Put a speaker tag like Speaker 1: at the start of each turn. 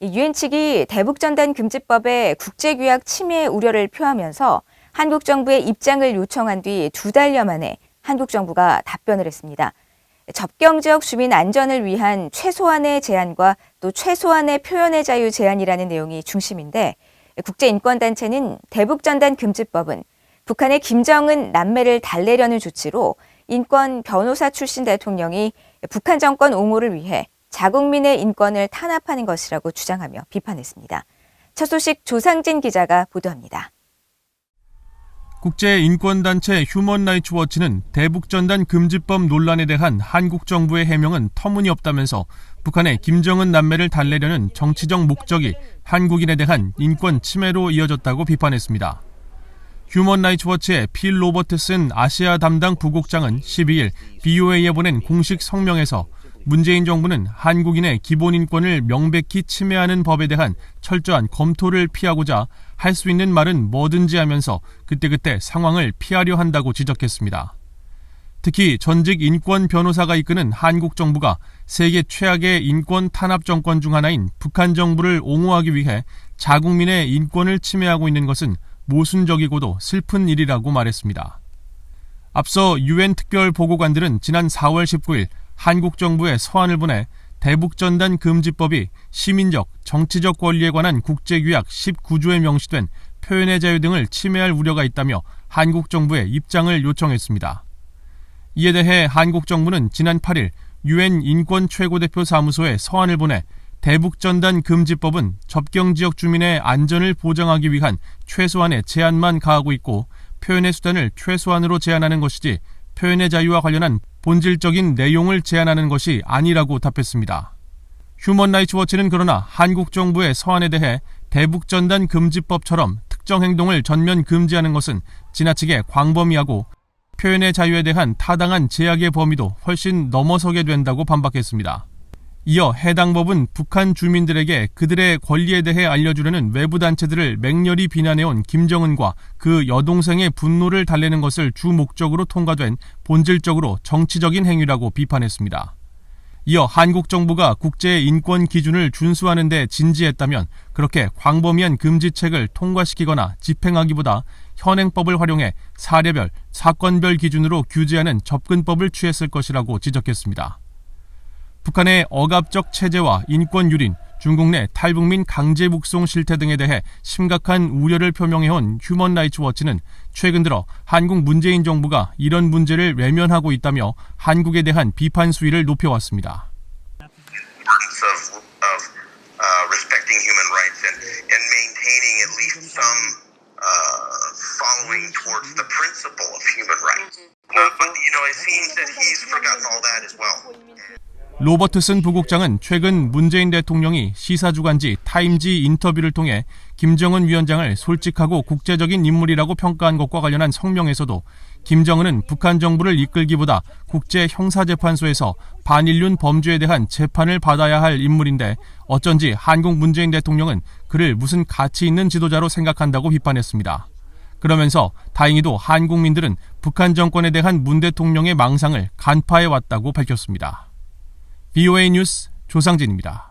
Speaker 1: 유엔 측이 대북전단 금지법의 국제규약 침해 우려를 표하면서 한국 정부의 입장을 요청한 뒤 2달여 만에 한국 정부가 답변을 했습니다. 접경 지역 주민 안전을 위한 최소한의 제한과 또 최소한의 표현의 자유 제한이라는 내용이 중심인데, 국제인권단체는 대북전단 금지법은 북한의 김정은 남매를 달래려는 조치로 인권 변호사 출신 대통령이 북한 정권 옹호를 위해 자국민의 인권을 탄압하는 것이라고 주장하며 비판했습니다. 첫 소식 조상진 기자가 보도합니다.
Speaker 2: 국제인권단체 휴먼라이츠 워치는 대북전단 금지법 논란에 대한 한국 정부의 해명은 터무니없다면서 북한의 김정은 남매를 달래려는 정치적 목적이 한국인에 대한 인권 침해로 이어졌다고 비판했습니다. 휴먼라이츠 워치의 필 로버트슨 아시아 담당 부국장은 12일 BOA에 보낸 공식 성명에서 문재인 정부는 한국인의 기본 인권을 명백히 침해하는 법에 대한 철저한 검토를 피하고자 할 수 있는 말은 뭐든지 하면서 그때그때 상황을 피하려 한다고 지적했습니다. 특히 전직 인권 변호사가 이끄는 한국 정부가 세계 최악의 인권 탄압 정권 중 하나인 북한 정부를 옹호하기 위해 자국민의 인권을 침해하고 있는 것은 모순적이고도 슬픈 일이라고 말했습니다. 앞서 유엔 특별 보고관들은 지난 4월 19일 한국 정부에 서한을 보내 대북전단 금지법이 시민적, 정치적 권리에 관한 국제규약 19조에 명시된 표현의 자유 등을 침해할 우려가 있다며 한국 정부에 입장을 요청했습니다. 이에 대해 한국 정부는 지난 8일 유엔 인권 최고대표 사무소에 서한을 보내 대북전단 금지법은 접경지역 주민의 안전을 보장하기 위한 최소한의 제한만 가하고 있고 표현의 수단을 최소한으로 제한하는 것이지 표현의 자유와 관련한 본질적인 내용을 제한하는 것이 아니라고 답했습니다. 휴먼라이츠 워치는 그러나 한국 정부의 서한에 대해 대북전단 금지법처럼 특정 행동을 전면 금지하는 것은 지나치게 광범위하고 표현의 자유에 대한 타당한 제약의 범위도 훨씬 넘어서게 된다고 반박했습니다. 이어 해당 법은 북한 주민들에게 그들의 권리에 대해 알려주려는 외부 단체들을 맹렬히 비난해온 김정은과 그 여동생의 분노를 달래는 것을 주 목적으로 통과된 본질적으로 정치적인 행위라고 비판했습니다. 이어 한국 정부가 국제 인권 기준을 준수하는 데 진지했다면 그렇게 광범위한 금지책을 통과시키거나 집행하기보다 현행법을 활용해 사례별, 사건별 기준으로 규제하는 접근법을 취했을 것이라고 지적했습니다. 북한의 억압적 체제와 인권 유린, 중국 내 탈북민 강제 북송 실태 등에 대해 심각한 우려를 표명해온 휴먼라이츠 워치는 최근 들어 한국 문재인 정부가 이런 문제를 외면하고 있다며 한국에 대한 비판 수위를 높여왔습니다. 로버트슨 부국장은 최근 문재인 대통령이 시사주간지 타임지 인터뷰를 통해 김정은 위원장을 솔직하고 국제적인 인물이라고 평가한 것과 관련한 성명에서도 김정은은 북한 정부를 이끌기보다 국제형사재판소에서 반인륜 범죄에 대한 재판을 받아야 할 인물인데 어쩐지 한국 문재인 대통령은 그를 무슨 가치 있는 지도자로 생각한다고 비판했습니다. 그러면서 다행히도 한국민들은 북한 정권에 대한 문 대통령의 망상을 간파해왔다고 밝혔습니다. BOA 뉴스 조상진입니다.